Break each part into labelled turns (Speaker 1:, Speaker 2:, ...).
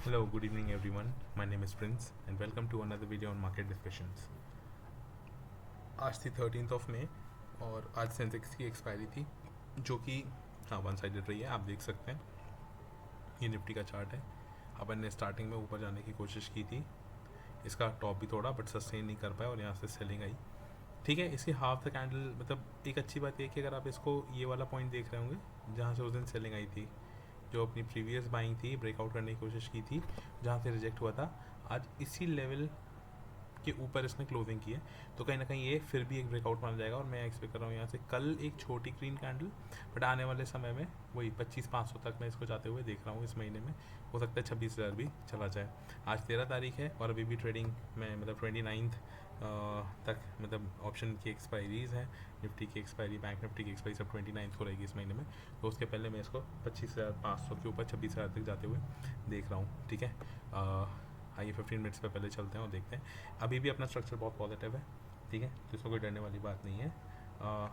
Speaker 1: Hello, good evening everyone. My name is Prince and welcome to another video on market discussions. आज थी 13 मई और आज Sensex की expiry थी जो कि वन साइडेड रही है। आप देख सकते हैं ये निफ्टी का चार्ट है। अपन ने स्टार्टिंग में ऊपर जाने की कोशिश की थी, इसका टॉप भी तोड़ा बट सस्टेन नहीं कर पाया और यहाँ से सेलिंग आई। ठीक है, इसकी हाफ द कैंडल मतलब एक अच्छी बात है कि अगर आप इसको ये वाला पॉइंट देख रहे होंगे जहाँ से उस दिन सेलिंग आई थी, जो अपनी प्रीवियस बाइंग थी, ब्रेकआउट करने की कोशिश की थी, जहाँ से रिजेक्ट हुआ था, आज इसी लेवल के ऊपर इसने क्लोजिंग की है। तो कहीं ना कहीं ये फिर भी एक ब्रेकआउट माना जाएगा और मैं एक्सपेक्ट कर रहा हूँ यहाँ से कल एक छोटी ग्रीन कैंडल, बट आने वाले समय में वही 2500 तक मैं इसको जाते हुए देख रहा हूँ। इस महीने में हो सकता है 26,000 भी चला जाए। आज 13 तारीख है और अभी भी ट्रेडिंग में मतलब 29 तक मतलब ऑप्शन की एक्सपायरीज़ हैं। निफ्टी की एक्सपायरी, बैंक निफ्टी की एक्सपायरी सब 29 को रहेगी इस महीने में। तो उसके पहले मैं इसको 25,500 के ऊपर 26,000 तक जाते हुए देख रहा हूँ। ठीक है, आइए 15 मिनट्स पे पहले चलते हैं और देखते हैं। अभी भी अपना स्ट्रक्चर बहुत पॉजिटिव है, ठीक है, तो इसमें कोई डरने वाली बात नहीं है।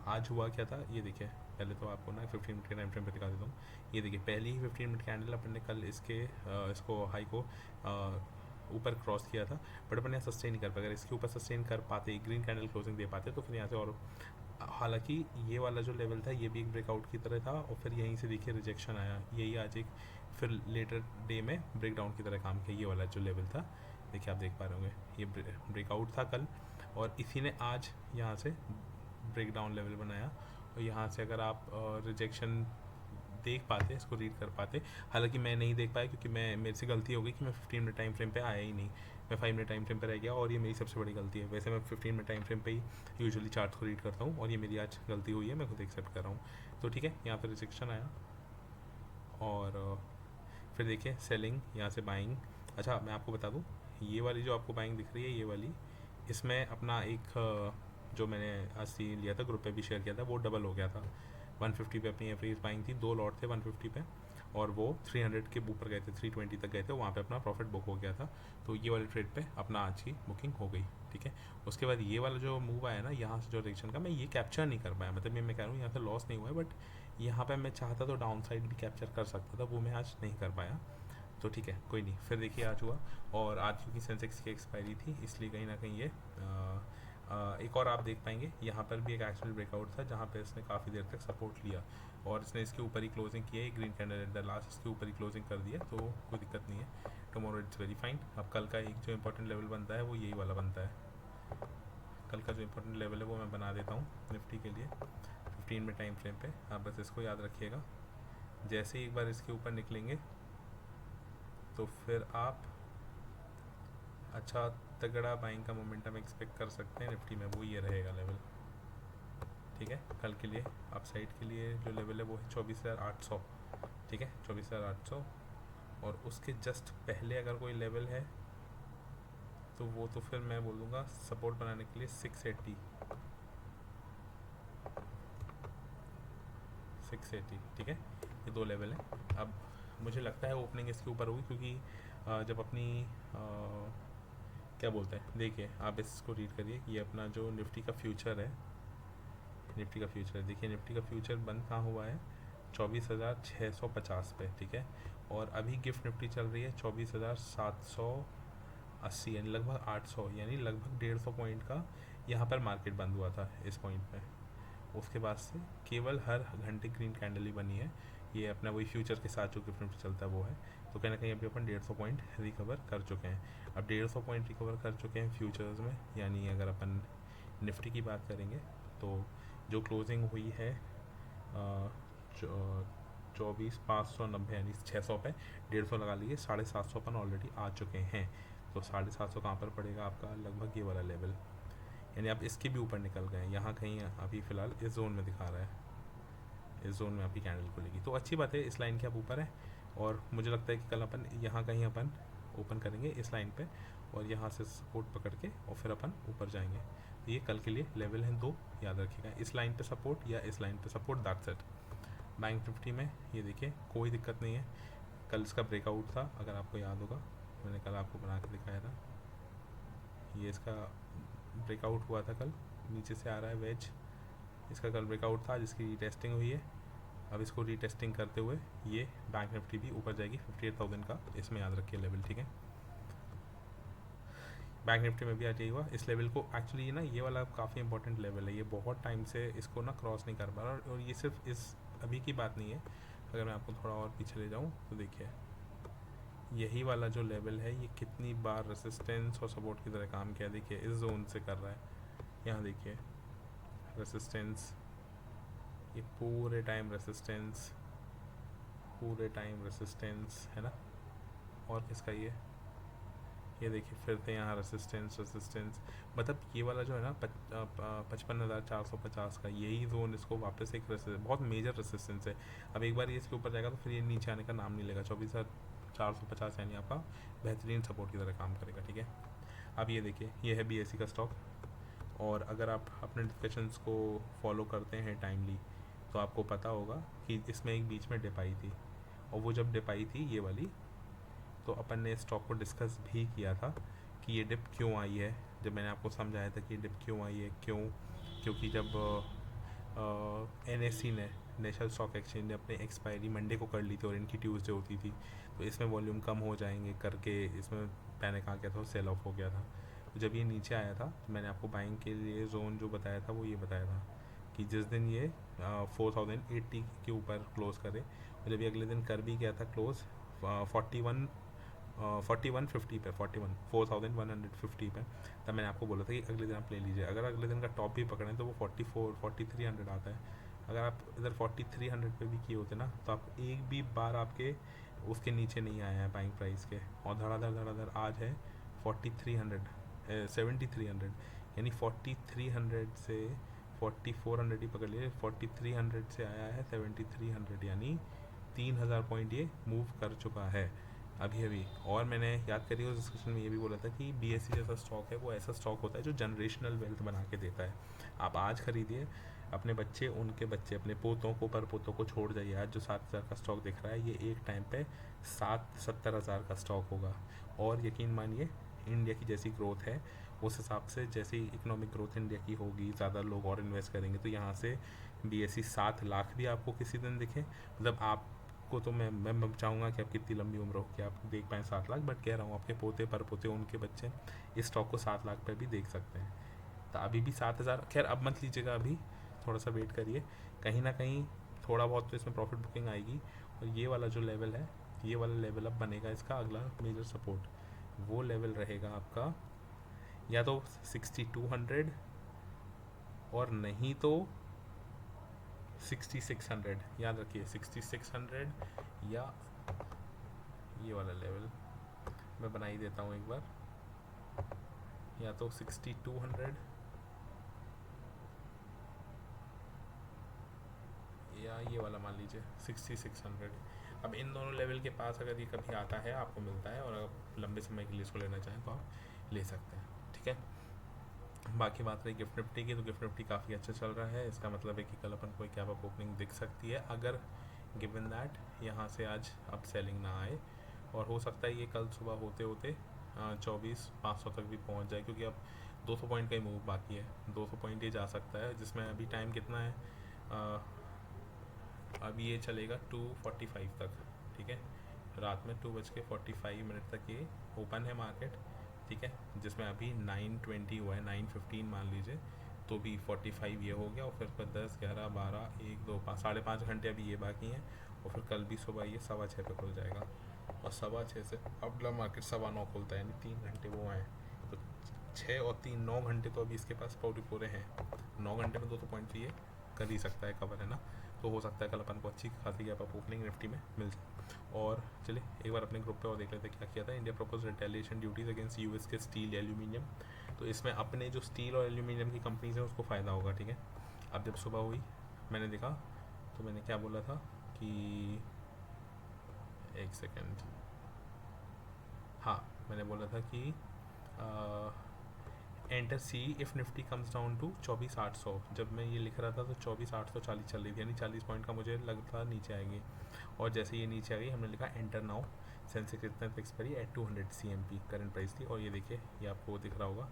Speaker 1: आज हुआ क्या था ये देखिए, पहले तो आपको ना 15 मिनट के टाइम फ्रेम पे दिखा देता हूँ। ये देखिए, पहली ही 15 मिनट कैंडल अपन ने कल इसको हाई को ऊपर क्रॉस किया था, बट अपन यहाँ सस्टेन नहीं कर पाए। अगर इसके ऊपर सस्टेन कर पाते, ग्रीन कैंडल क्लोजिंग दे पाते, तो फिर यहाँ से और हालांकि ये वाला जो लेवल था ये भी एक ब्रेकआउट की तरह था और फिर यहीं से देखिए रिजेक्शन आया। यही आज एक फिर लेटर डे में ब्रेकडाउन की तरह काम किया। ये वाला जो लेवल था देखिए, आप देख पा रहे होंगे, ये ब्रेकआउट था कल और इसी ने आज यहाँ से ब्रेकडाउन लेवल बनाया। और यहाँ से अगर आप रिजेक्शन देख पाते, इसको रीड कर पाते, हालांकि मैं नहीं देख पाया क्योंकि मेरे से गलती हो गई कि मैं 15 मिनट टाइम फ्रेम पे आया ही नहीं, मैं 5 मिनट टाइम फ्रेम पे रह गया और ये मेरी सबसे बड़ी गलती है। वैसे मैं 15 मिनट टाइम फ्रेम पे ही यूजुअली चार्ट को रीड करता हूँ और ये मेरी आज गलती हुई है, मैं खुद एक्सेप्ट कर रहा हूँ। तो ठीक है, यहाँ पर रिजेक्शन आया और फिर देखिए सेलिंग, यहाँ से बाइंग। अच्छा, मैं आपको बता दूँ, ये वाली जो आपको बाइंग दिख रही है, ये वाली, इसमें अपना एक जो मैंने आज सी लिया था, ग्रुप पे भी शेयर किया था, वो डबल हो गया था। 150 पे अपनी एवरेज बाइंग थी, 2 लॉट थे 150 पे और वो 300 के ऊपर गए थे, 320 तक गए थे, वहाँ पे अपना प्रॉफिट बुक हो गया था। तो ये वाले ट्रेड पे अपना आज की बुकिंग हो गई। ठीक है, उसके बाद ये वाला जो मूव आया ना यहाँ से, जो रिएक्शन का, मैं ये कैप्चर नहीं कर पाया। मतलब ये मैं कह रहा हूँ यहाँ से लॉस नहीं हुआ है, बट यहाँ पे मैं चाहता तो डाउन साइड भी कैप्चर कर सकता था, वो मैं आज नहीं कर पाया। तो ठीक है, कोई नहीं। फिर देखिए आज हुआ और आज क्योंकि सेंसेक्स की एक्सपायरी थी इसलिए कहीं ना कहीं ये एक और आप देख पाएंगे यहाँ पर भी एक एक्चुअल ब्रेकआउट था जहाँ पे इसने काफ़ी देर तक सपोर्ट लिया और इसने इसके ऊपर ही क्लोजिंग की है। Green candle at the last इसके ऊपर ही क्लोजिंग कर दिया, तो कोई दिक्कत नहीं है। Tomorrow it's very fine. अब कल का एक जो इंपॉर्टेंट लेवल बनता है वो यही वाला बनता है। कल का जो इंपॉर्टेंट लेवल है वो मैं बना देता हूँ निफ्टी के लिए 15 मिनट टाइम फ्रेम पे। आप बस इसको याद रखिएगा, जैसे ही एक बार इसके ऊपर निकलेंगे तो फिर आप अच्छा तगड़ा बाइंग का मोमेंटम एक्सपेक्ट कर सकते हैं निफ्टी में, वो ये रहेगा लेवल। ठीक है, कल के लिए अपसाइड के लिए जो लेवल है वो है 24,800। ठीक है, 24,800 और उसके जस्ट पहले अगर कोई लेवल है तो वो तो फिर मैं बोलूँगा सपोर्ट बनाने के लिए 680। ठीक है, ये 2 लेवल हैं। अब मुझे लगता है ओपनिंग इसके ऊपर होगी क्योंकि जब अपनी क्या बोलते हैं, देखिए आप इसको रीड करिए, ये अपना जो निफ्टी का फ्यूचर है, निफ्टी का फ्यूचर देखिए, निफ्टी का फ्यूचर बंद कहाँ हुआ है 24,650 पे। ठीक है, और अभी गिफ्ट निफ्टी चल रही है 24,780, यानी लगभग 800, यानी लगभग 150 पॉइंट का यहाँ पर मार्केट बंद हुआ था इस पॉइंट पे। उसके बाद से केवल हर घंटे ग्रीन कैंडल ही बनी है। ये अपना वही फ्यूचर के साथ जो गिफ्ट निफ्टी चलता है वो है। तो कहीं ना कहीं अभी अपन 150 पॉइंट रिकवर कर चुके हैं। अब 150 पॉइंट रिकवर कर चुके हैं फ्यूचर्स में, यानी अगर अपन निफ्टी की बात करेंगे तो जो क्लोजिंग हुई है 24,590 यानी 600 पे 150 लगा लीजिए, 750 अपन ऑलरेडी आ चुके हैं। तो 750 कहाँ पर पड़ेगा आपका, लगभग ये वाला लेवल, यानी आप इसके भी ऊपर निकल गए। यहाँ कहीं अभी फ़िलहाल इस जोन में दिखा रहा है, इस जोन में आपकी कैंडल खुलेगी, तो अच्छी बात है, इस लाइन के आप ऊपर है। और मुझे लगता है कि कल अपन यहाँ कहीं अपन ओपन करेंगे इस लाइन पे और यहाँ से सपोर्ट पकड़ के और फिर अपन ऊपर जाएंगे। तो ये कल के लिए लेवल हैं 2, याद रखिएगा, इस लाइन पे सपोर्ट या इस लाइन पे support, that's it. Bank Nifty में ये देखिए कोई दिक्कत नहीं है, कल इसका ब्रेकआउट था, अगर आपको याद होगा मैंने कल आपको बना के दिखाया था, ये इसका ब्रेकआउट हुआ था कल, नीचे से आ रहा है वेज, इसका कल ब्रेकआउट था जिसकी टेस्टिंग हुई है। अब इसको रीटेस्टिंग करते हुए ये बैंक निफ्टी भी ऊपर जाएगी 58,000 का, इसमें याद रखिए लेवल, ठीक है। बैंक निफ्टी में भी आ जाइएगा इस लेवल को। एक्चुअली ना ये वाला काफ़ी इंपॉर्टेंट लेवल है, ये बहुत टाइम से इसको ना क्रॉस नहीं कर पा रहा, और ये सिर्फ इस अभी की बात नहीं है। अगर मैं आपको थोड़ा और पीछे ले जाऊँ तो देखिए यही वाला जो लेवल है ये कितनी बार रेसिस्टेंस और सपोर्ट की तरह काम किया, देखिए इस जोन से कर रहा है। यहाँ देखिए रेसिस्टेंस, ये पूरे टाइम रेसिस्टेंस, पूरे टाइम रेसिस्टेंस है ना। और किसका ये देखिए फिर से यहाँ रेसिस्टेंस रेसिस्टेंस, मतलब ये वाला जो है ना 55,450 का यही जोन इसको वापस एक बहुत मेजर रेसिस्टेंस है। अब एक बार ये इसके ऊपर जाएगा तो फिर ये नीचे आने का नाम नहीं लेगा। 24,450 यानी आपका बेहतरीन सपोर्ट की तरह काम करेगा, ठीक है। अब ये देखिए ये है BSE का स्टॉक, और अगर आप अपने डिस्कशंस को फॉलो करते हैं टाइमली तो आपको पता होगा कि इसमें एक बीच में डिप आई थी, और वो जब डिप आई थी ये वाली, तो अपन ने स्टॉक को डिस्कस भी किया था कि ये डिप क्यों आई है। जब मैंने आपको समझाया था कि ये डिप क्यों आई है, क्योंकि जब NSE ने, नेशनल स्टॉक एक्सचेंज ने अपने एक्सपायरी मंडे को कर ली थी और इनकी ट्यूसडे होती थी, तो इसमें वॉल्यूम कम हो जाएंगे करके इसमें पैनिक आ गया था और सेल ऑफ हो गया था। तो जब ये नीचे आया था तो मैंने आपको बाइंग के लिए जोन जो बताया था वो ये बताया था कि जिस दिन ये 4080 के ऊपर क्लोज़ करे, और जब ये अगले दिन कर भी गया था क्लोज़ 4150 पे, 4150 पे, तब मैंने आपको बोला था कि अगले दिन आप ले लीजिए। अगर अगले दिन का टॉप भी पकड़ें तो वो 4300 आता है। अगर आप इधर 4300 पे भी किए होते ना तो आप एक भी बार आपके उसके नीचे नहीं आया है बाइंग प्राइस के, और धड़ाधड़ आज है 4300 7300, यानी 4300 से 4400 ही पकड़ लिए, 4300 से आया है 7300, यानी 3000 पॉइंट ये मूव कर चुका है अभी। और मैंने याद करिए उस डिस्कशन में ये भी बोला था कि BSE जैसा स्टॉक है वो ऐसा स्टॉक होता है जो जनरेशनल वेल्थ बना के देता है। आप आज खरीदिए, अपने बच्चे, उनके बच्चे, अपने पोतों को, पर पोतों को छोड़ जाइए। आज जो 7,000 का स्टॉक दिख रहा है ये एक टाइम पे 70,000 का स्टॉक होगा। और यकीन मानिए इंडिया की जैसी ग्रोथ है उस हिसाब से, जैसी इकोनॉमिक ग्रोथ इंडिया की होगी, ज़्यादा लोग और इन्वेस्ट करेंगे, तो यहाँ से BSE 7 लाख भी आपको किसी दिन दिखे। मतलब आपको तो मैं चाहूँगा कि आप कितनी लंबी उम्र हो कि आप देख पाएँ 7 लाख, बट कह रहा हूँ आपके पोते, पर पोते, उनके बच्चे इस स्टॉक को 7 लाख पे भी देख सकते हैं। तो अभी भी 7,000, खैर अब मत लीजिएगा, अभी थोड़ा सा वेट करिए, कहीं ना कहीं थोड़ा बहुत तो इसमें प्रॉफिट बुकिंग आएगी। और ये वाला जो लेवल है, ये वाला लेवल अब बनेगा इसका अगला मेजर सपोर्ट, वो लेवल रहेगा आपका या तो 6200 और नहीं तो 6600। याद रखिए 6600 या ये वाला लेवल मैं बना ही देता हूँ एक बार, या तो 6200 या ये वाला मान लीजिए 6600। अब इन दोनों लेवल के पास अगर ये कभी आता है, आपको मिलता है, और अगर लंबे समय के लिए इसको लेना चाहें तो आप ले सकते हैं, ठीक है। बाकी बात रही गिफ्ट निफ्टी की, तो गिफ्ट निफ्टी काफ़ी अच्छा चल रहा है। इसका मतलब है कि कल अपन को एक कैप अप ओपनिंग दिख सकती है, अगर गिवन दैट यहाँ से आज अब सेलिंग ना आए, और हो सकता है ये कल सुबह होते होते 24,500 तक भी पहुँच जाए, क्योंकि अब 200 पॉइंट का ही मूव बाकी है। 200 पॉइंट ये जा सकता है, जिसमें अभी टाइम कितना है, अब ये चलेगा 2:45 तक, ठीक है। रात में 2:45 तक ये ओपन है मार्केट, ठीक है, जिसमें अभी 9:20 हुआ है, 9:15 मान लीजिए, तो भी 45 ये हो गया, और फिर 10, 11, 12, 1, 2, 5, 5.5 घंटे अभी ये बाकी हैं, और फिर कल भी सुबह ये 6:15 पे खुल जाएगा, और 6:15 से अगला मार्केट 9:15 खुलता है, यानी 3 घंटे वो हैं, तो 6 और 3 9 घंटे तो अभी इसके पास पूरे हैं। 9 घंटे में 200 पॉइंट ये कर ही सकता है कवर, है ना। तो हो सकता है कल अपन को अच्छी खासी गैप अप ओपनिंग निफ्टी में मिल जाए। और चलिए एक बार अपने ग्रुप पे और देख लेते हैं क्या किया था। India propose retaliation duties against US के स्टील, एल्यूमिनियम। तो इसमें अपने जो स्टील और एल्यूमिनियम की कंपनीज हैं उसको फ़ायदा होगा, ठीक है। अब जब सुबह हुई मैंने देखा तो मैंने क्या बोला था कि एक सेकेंड, हाँ मैंने बोला था कि enter see if Nifty comes down to 24,800। जब मैं ये लिख रहा था तो 24,840 चल रही थी, यानी 40 पॉइंट का मुझे लगता नीचे आएगी, और जैसे ये नीचे आ गई हमने लिखा एंटर नाउ, सेंसेक्स कितना expiry at 200 CMP current price थी, और ये देखिए ये आपको दिख रहा होगा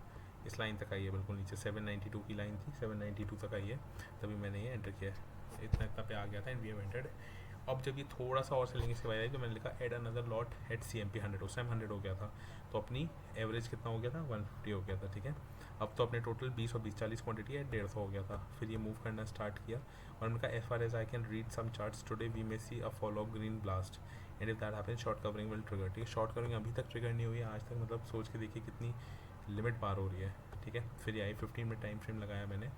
Speaker 1: इस लाइन तक आई है, बिल्कुल नीचे 792 की लाइन थी, 792 तक आई है, तभी मैंने ये एंटर किया है। इतना इतना पे आ गया था एंड वी हैव एंटर्ड। अब जब ये थोड़ा सा और सेलिंग इसके बाद आई तो मैंने लिखा add another lot at CMP 100, उस टाइम 100 हो गया था, तो अपनी एवरेज कितना हो गया था 150 हो गया था, ठीक है। अब तो अपने टोटल 20 और 20-40 क्वांटिटी है 150 हो गया था। फिर ये मूव करना स्टार्ट किया और मैंने कहा as far as I can read some charts today we may see a follow of green blast and if that happens short covering will trigger, ठीक है। शॉर्ट कवरिंग अभी तक ट्रिगर नहीं हुई है आज तक, मतलब सोच के देखिए कितनी लिमिट पार हो रही है, ठीक है। फिर ये आई 15 मिनट टाइम फ्रेम लगाया मैंने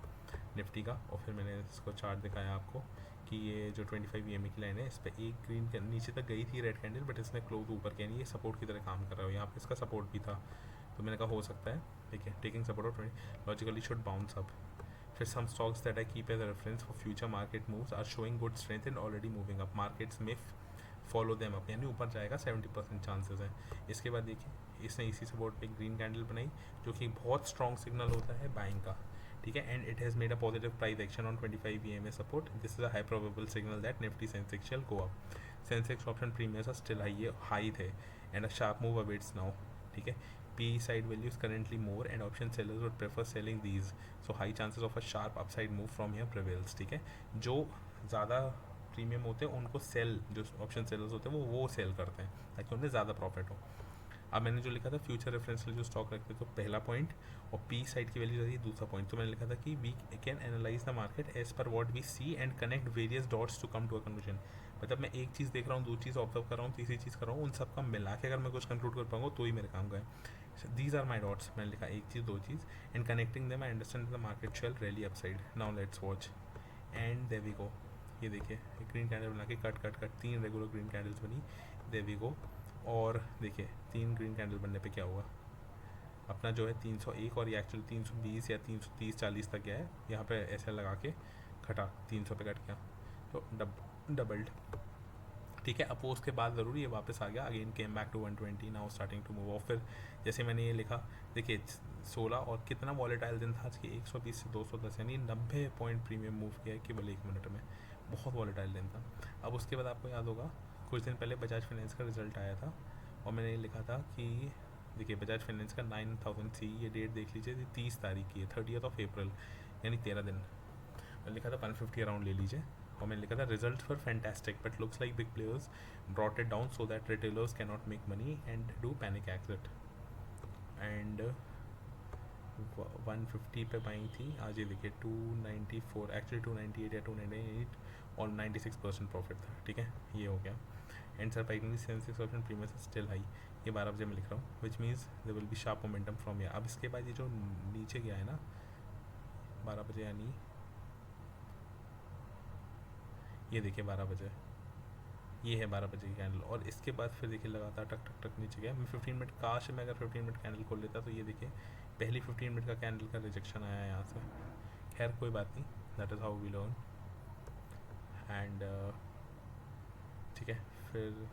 Speaker 1: निफ्टी का और फिर मैंने इसको चार्ट दिखाया आपको कि ये जो 25 EMA की लाइन है इस पर एक ग्रीन के नीचे तक गई थी रेड कैंडल, बट इसने क्लोज ऊपर किया नहीं, ये सपोर्ट की तरह काम कर रहा है। यहाँ पे इसका सपोर्ट भी था, तो मैंने कहा हो सकता है, ठीक है, taking support of 20 logically should bounce up. फिर some stocks that I keep as reference for future market moves are showing good strength and already moving up, markets में फॉलो देम अप, यानी ऊपर जाएगा 70% चांसेस है। इसके बाद देखिए इसने इसी सपोर्ट पे ग्रीन कैंडल बनाई जो कि बहुत स्ट्रॉन्ग सिग्नल होता है बाइंग का, ठीक है। And it has made a positive price action on 25 EMA support, this is a high probable signal that Nifty Sensex shall go up. Sensex option premiums are still high थे and a sharp move awaits now, ठीक है। P side value is currently more and option sellers would prefer selling these, so high chances of a sharp upside move from here prevails, ठीक है। जो ज़्यादा premium होते हैं उनको cell, जो ऑप्शन सेलर्स होते हैं वो सेल करते हैं ताकि उन्हें ज़्यादा प्रॉफिट हो। अब मैंने जो लिखा था फ्यूचर रेफरेंस के लिए जो स्टॉक रखते हैं तो पहला पॉइंट, और पी साइड की वैल्यू रहती है दूसरा पॉइंट। तो मैंने लिखा था कि we can analyse the market as per what we see and connect various dots to come to a conclusion, मतलब मैं एक चीज़ देख रहा हूँ, दो चीज़ ऑब्जर्व कर रहा हूँ, तीसरी चीज़ कर रहा हूँ, उन सबका मिला के अगर मैं कुछ कंक्लूड कर पाऊँगा तो ही मेरे काम का है। दीज आर माई डॉट्स, मैंने लिखा एक चीज़ दो चीज़ and connecting them I understand the market shall rally upside, now let's watch and there we go. ये देखिए ग्रीन कैंडल बना के cut cut cut 3 regular green candles बनी, देयर वी गो। और देखिए 3 ग्रीन कैंडल बनने पे क्या हुआ, अपना जो है 301 और ये एक्चुअली 320 या 330-40 तक गया है, यहाँ पे ऐसे लगा के घटा 300 पे कट गया, तो डबल्ड, ठीक है। अपोज के बाद ज़रूर ये वापस आ गया, again came back to 120, now starting to move off. फिर जैसे मैंने ये लिखा देखिए 16 और कितना वॉलेटाइल दिन था आज कि 120 से 210, यानी 90 पॉइंट प्रीमियम मूव किया है केवल 1 मिनट में, बहुत वॉलेटाइल दिन था। अब उसके बाद आपको याद होगा कुछ दिन पहले बजाज फाइनेंस का रिजल्ट आया था और मैंने ये लिखा था कि देखिए बजाज फाइनेंस का 9000 सी, ये डेट देख लीजिए 30 तारीख की है, 30th of April, यानी 13 दिन। मैंने लिखा था 150 अराउंड ले लीजिए और मैंने लिखा था result for fantastic but looks like big players brought it down so that retailers can not make money and do panic exit. And 150 पे बाइंग थी, आज ये देखिए 294, एक्चुअली 298 या 298 और 96% प्रॉफिट था, ठीक है। ये हो गया and surprisingly Sensex option premium still high, ये 12 बजे मैं लिख रहा हूँ, which means there will be sharp momentum from here. अब इसके बाद ये जो नीचे गया है ना 12 बजे, यानी ये देखिए 12 बजे, ये है 12 बजे की कैंडल, और इसके बाद फिर देखिए लगातार टक टक टक नीचे गया। मैं 15 मिनट काश मैं अगर 15 मिनट कैंडल खोल लेता तो ये देखिए पहली 15 मिनट का कैंडल का रिजेक्शन आया है यहाँ से, खैर कोई बात नहीं, that is how we learn. And ठीक है, फिर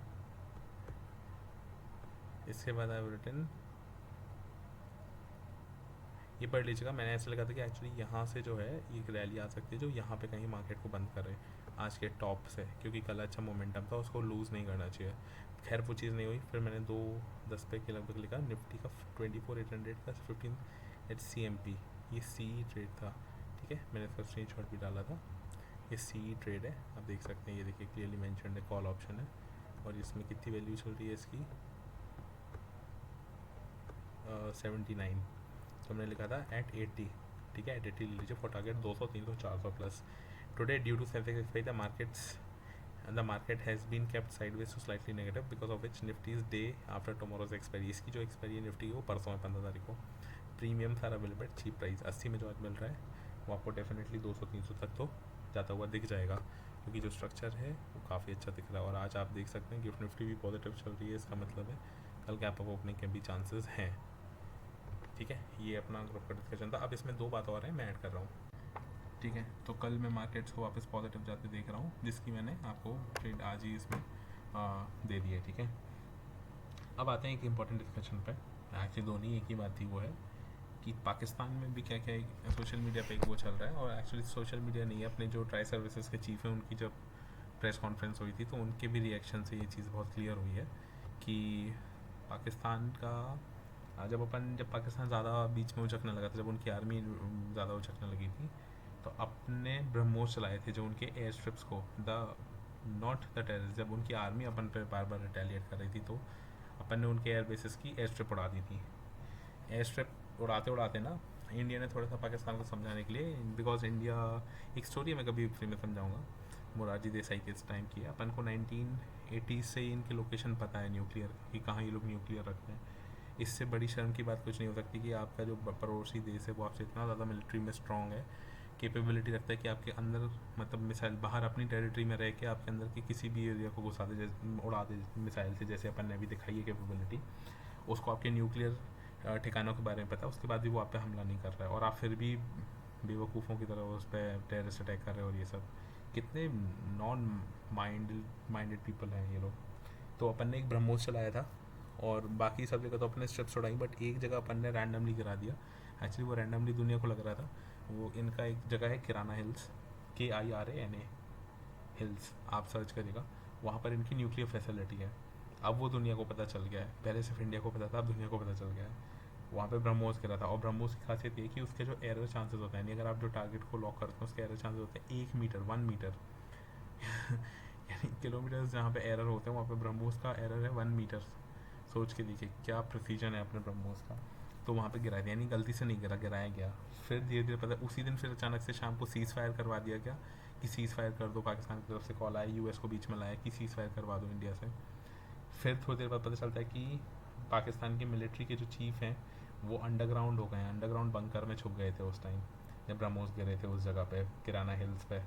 Speaker 1: इसके बाद आई रिटर्न, ये पढ़ लीजिएगा, मैंने ऐसा लगा था कि एक्चुअली यहाँ से जो है एक रैली आ सकती है जो यहाँ पे कहीं मार्केट को बंद करे आज के टॉप से, क्योंकि कल अच्छा मोमेंटम था, उसको लूज़ नहीं करना चाहिए। खैर वो चीज़ नहीं हुई। फिर मैंने 2:10 पे के लगभग लिखा निफ्टी का 24,800 का 15 एट CMP, ये सी ट्रेड था, ठीक है। मैंने इसका स्क्रीनशॉट भी डाला था, ये सी ट्रेड है, आप देख सकते हैं, ये देखिए क्लियरली मेंशन्ड है, कॉल ऑप्शन है और इसमें कितनी वैल्यू चल रही है इसकी 79, तो मैंने लिखा था एट 80, ठीक है, एट 80 ले लीजिए for target 200, 300, 400 plus. Today due to Sensex expiry the market has been kept sideways to slightly negative because of which Nifty is day after tomorrow's expiry, इसकी जो एक्सपायरी है निफ्टी की वो परसों है 15 तारीख को। प्रीमियम सारा अवेलेबल चीप प्राइस 80 में जो आज मिल रहा है वो आपको डेफिनेटली 200-300 तक तो जाता हुआ दिख जाएगा, क्योंकि जो स्ट्रक्चर है वो काफ़ी अच्छा दिख रहा है। और आज आप देख सकते हैं गिफ्ट निफ्टी भी पॉजिटिव चल रही है, इसका मतलब है कल गैप अप ओपनिंग के भी चांसेस हैं, ठीक है। ये अपना ग्रुप का डिस्कशन था। अब इसमें 2 बात और हैं, मैं ऐड कर रहा हूँ, ठीक है। तो कल मैं मार्केट्स को वापस पॉजिटिव जाते देख रहा हूँ, जिसकी मैंने आपको ट्रेड आज ही इसमें दे दी है, ठीक है। अब आते हैं एक इंपॉर्टेंट डिस्कशन पे, एक्चुअली दो नहीं एक ही बात थी, वो है कि पाकिस्तान में भी क्या क्या सोशल मीडिया पे एक वो चल रहा है, और एक्चुअली सोशल मीडिया नहीं है, अपने जो ट्राई सर्विसेज के चीफ हैं उनकी जब प्रेस कॉन्फ्रेंस हुई थी तो उनके भी रिएक्शन से ये चीज़ बहुत क्लियर हुई है कि पाकिस्तान का जब पाकिस्तान ज़्यादा बीच में उचकने लगा था, जब उनकी आर्मी ज़्यादा उचकने लगी थी, तो अपने ब्रह्मोस चलाए थे जो उनके एयर स्ट्रिप्स को द नॉट द टेररिस्ट, जब उनकी आर्मी अपन पे बार बार रिटेलिएट कर रही थी तो अपन ने उनके एयर बेसिस की एयर स्ट्रिप उड़ा दी थी। एयर स्ट्रिप उड़ाते उड़ाते ना इंडिया ने थोड़ा सा पाकिस्तान को समझाने के लिए, बिकॉज इंडिया, एक स्टोरी मैं कभी फ्री में समझाऊंगा, मोरारजी देसाई के इस टाइम की है। अपन को 1980 से ही इनकी लोकेशन पता है न्यूक्लियर कि कहाँ ये लोग न्यूक्लियर रखते हैं। इससे बड़ी शर्म की बात कुछ नहीं हो सकती कि आपका जो पड़ोसी देश है वो आपसे इतना ज़्यादा मिलिट्री में स्ट्रॉन्ग है, कैपेबिलिटी रखता है कि आपके अंदर मतलब मिसाइल बाहर अपनी टेरिटरी में रह के आपके अंदर की किसी भी एरिया को घुसा दे, जैसे उड़ा दे मिसाइल से, जैसे अपन ने अभी दिखाई है कैपेबिलिटी। उसको आपके न्यूक्लियर ठिकानों के बारे में पता है, उसके बाद भी वो आप पे हमला नहीं कर रहा है और आप फिर भी बेवकूफ़ों की तरह उस पर टेररिस्ट अटैक कर रहे हो। और ये सब कितने नॉन माइंडेड पीपल हैं ये लोग। तो अपन ने एक ब्रह्मोस चलाया था और बाकी सब जगह तो अपने स्ट्रिप्स उड़ाई, बट एक जगह अपन ने रैंडमली गिरा दिया। एक्चुअली वो रैंडमली दुनिया को लग रहा था। वो इनका एक जगह है किराना हिल्स, KIRANA हिल्स, आप सर्च करिएगा, वहाँ पर इनकी न्यूक्लियर फैसिलिटी है। अब वो दुनिया को पता चल गया है, पहले सिर्फ इंडिया को पता था, अब दुनिया को पता चल गया है। वहाँ पे ब्रह्मोस गिरा था और ब्रह्मोस की खासियत ये कि उसके जो एरर चांसेस होते हैं, यानी अगर आप जो टारगेट को लॉक करते हैं उसके एरर चांसेस होते हैं 1 मीटर 1 मीटर यानी किलोमीटर जहाँ पे एरर होते हैं वहाँ पे ब्रह्मोस का एरर है 1 मीटर। सोच के देखिए क्या प्रिसीजन है अपने ब्रह्मोस का। तो वहाँ पे गिराया दिया, यानी गलती से नहीं गिराया गया। फिर धीरे धीरे पता, उसी दिन फिर अचानक से शाम को सीज़ फायर करवा दिया गया कि सीज़ फायर कर दो। पाकिस्तान की तरफ से कॉल आया, US को बीच में लाया कि सीज़ फायर करवा दो इंडिया से। फिर थोड़ी देर बाद पता चलता है कि पाकिस्तान के मिलिट्री के जो चीफ हैं वो अंडरग्राउंड हो गए हैं, अंडरग्राउंड बंकर में छुप गए थे उस टाइम जब ब्रह्मोस गिरे थे उस जगह पे किराना हिल्स पे।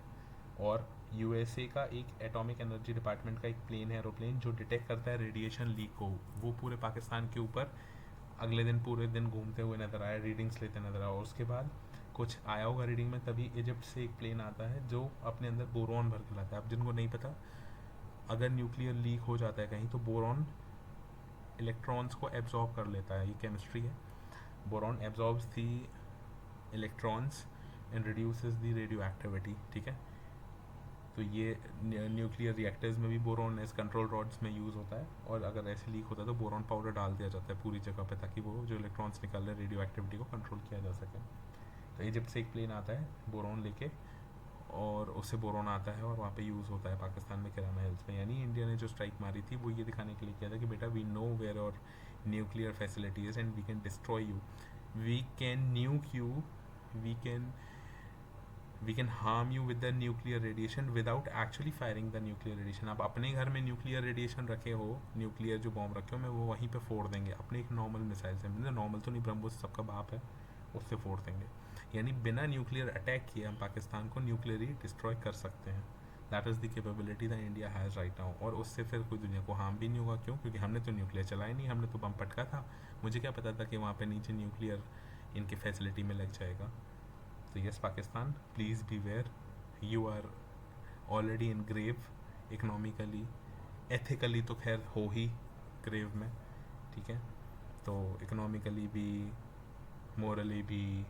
Speaker 1: और USA का एक एटॉमिक एनर्जी डिपार्टमेंट का एक प्लेन है, एरोप्लेन, जो डिटेक्ट करता है रेडिएशन लीक को, वो पूरे पाकिस्तान के ऊपर अगले दिन पूरे दिन घूमते हुए नजर आया, रीडिंग्स लेते नजर आया। और उसके बाद कुछ आया होगा रीडिंग में, तभी इजिप्ट से एक प्लेन आता है जो अपने अंदर बोरॉन भर के लाता है। अब जिनको नहीं पता, अगर न्यूक्लियर लीक हो जाता है कहीं तो बोरॉन इलेक्ट्रॉन्स को एब्जॉर्ब कर लेता है, ये केमिस्ट्री है। Boron absorbs the electrons and reduces the radio activity, ठीक है। तो ये न्यूक्लियर रिएक्टर्स में भी बोरॉन एज कंट्रोल रॉड्स में यूज़ होता है, और अगर ऐसे लीक होता है तो बोरॉन पाउडर डाल दिया जाता है पूरी जगह पे ताकि वो जो इलेक्ट्रॉन्स निकल रहे हैं रेडियो एक्टिविटी को कंट्रोल किया जा सके। तो इजिप्ट से एक प्लेन आता है बोरॉन लेके, और उससे बोरॉन आता है और वहाँ पे यूज़ होता है पाकिस्तान में किराना हिल्स में। यानी इंडिया ने जो स्ट्राइक मारी थी वो ये दिखाने के लिए किया था कि बेटा we know where are nuclear facilities and we can destroy you, we can nuke you, we can we can harm you with the nuclear radiation without actually firing the nuclear radiation. आप अपने घर में nuclear radiation रखे हो, nuclear जो bomb रखे हो, मैं वो वहीं पे फोड़ देंगे अपने एक नॉर्मल मिसाइल से, मतलब नॉर्मल तो नहीं, ब्रह्मोस सबका बाप है, उससे फोड़ देंगे। यानी बिना न्यूक्लियर अटैक किए हम पाकिस्तान को न्यूक्लियरली डिस्ट्रॉय कर सकते हैं। That is the capability the India has right now. और उससे फिर कोई दुनिया को हार्म भी नहीं होगा। क्यों? क्योंकि हमने तो न्यूक्लियर चलाया नहीं, हमने तो बम पटका था। मुझे क्या पता था कि वहाँ पे नीचे न्यूक्लियर इनके फैसिलिटी में लग जाएगा। तो yes Pakistan, please beware, you are already in grave, economically, ethically तो खैर हो ही ग्रेव में, ठीक है। तो इकोनॉमिकली भी, मोरली भी,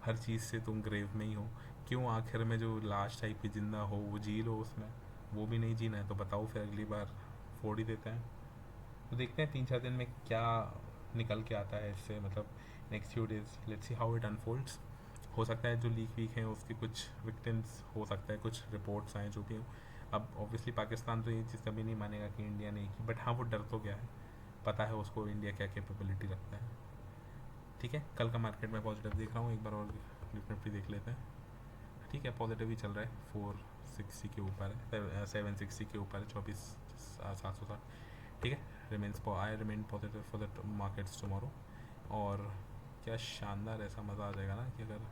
Speaker 1: हर चीज़ से तुम ग्रेव में ही हो। क्यों? आखिर में जो लास्ट टाइप की जिंदा हो वो जी लो उसमें, वो भी नहीं जीना है तो बताओ, फिर अगली बार फोड़ ही देते हैं। तो देखते हैं 3-4 दिन में क्या निकल के आता है इससे, मतलब next few days let's see how it unfolds. हो सकता है जो लीक वीक हैं उसके कुछ विक्टिम्स, हो सकता है कुछ रिपोर्ट्स आए, जो भी हो। अब ऑब्वियसली पाकिस्तान तो ये चीज़ कभी नहीं मानेगा कि इंडिया ने की, बट हाँ वो डर तो गया है, पता है उसको इंडिया क्या कैपेबिलिटी रखता है। ठीक है, कल का मार्केट में पॉजिटिव देख रहा हूँ, एक बार और निफ्टी देख लेते हैं। ठीक है, पॉजिटिव ही चल रहा है, 460 के ऊपर है, 760 के ऊपर है, 24,760। ठीक है, I remain positive for the markets tomorrow. और क्या शानदार ऐसा मज़ा आ जाएगा ना कि अगर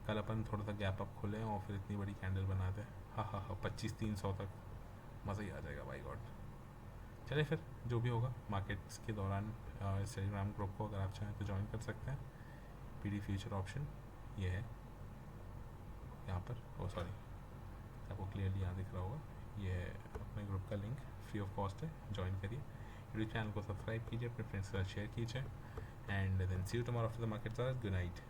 Speaker 1: कल अपन थोड़ा सा गैप अप खोलें और फिर इतनी बड़ी कैंडल बना दें, हाँ हाँ हाँ, 25,300 तक, मज़ा ही आ जाएगा बाई गॉड। चलिए फिर जो भी होगा मार्केट्स के दौरान इस टेलीग्राम ग्रुप को अगर आप चाहें तो ज्वाइन कर सकते हैं। PD फ्यूचर ऑप्शन ये है यहाँ पर, ओ सॉरी, आपको क्लियरली यहाँ दिख रहा होगा, ये है अपने ग्रुप का लिंक, फ्री ऑफ कॉस्ट है, ज्वाइन करिए। यूट्यूब चैनल को सब्सक्राइब कीजिए, अपने फ्रेंड्स के साथ शेयर कीजिए, and then see you tomorrow after the market. Good night.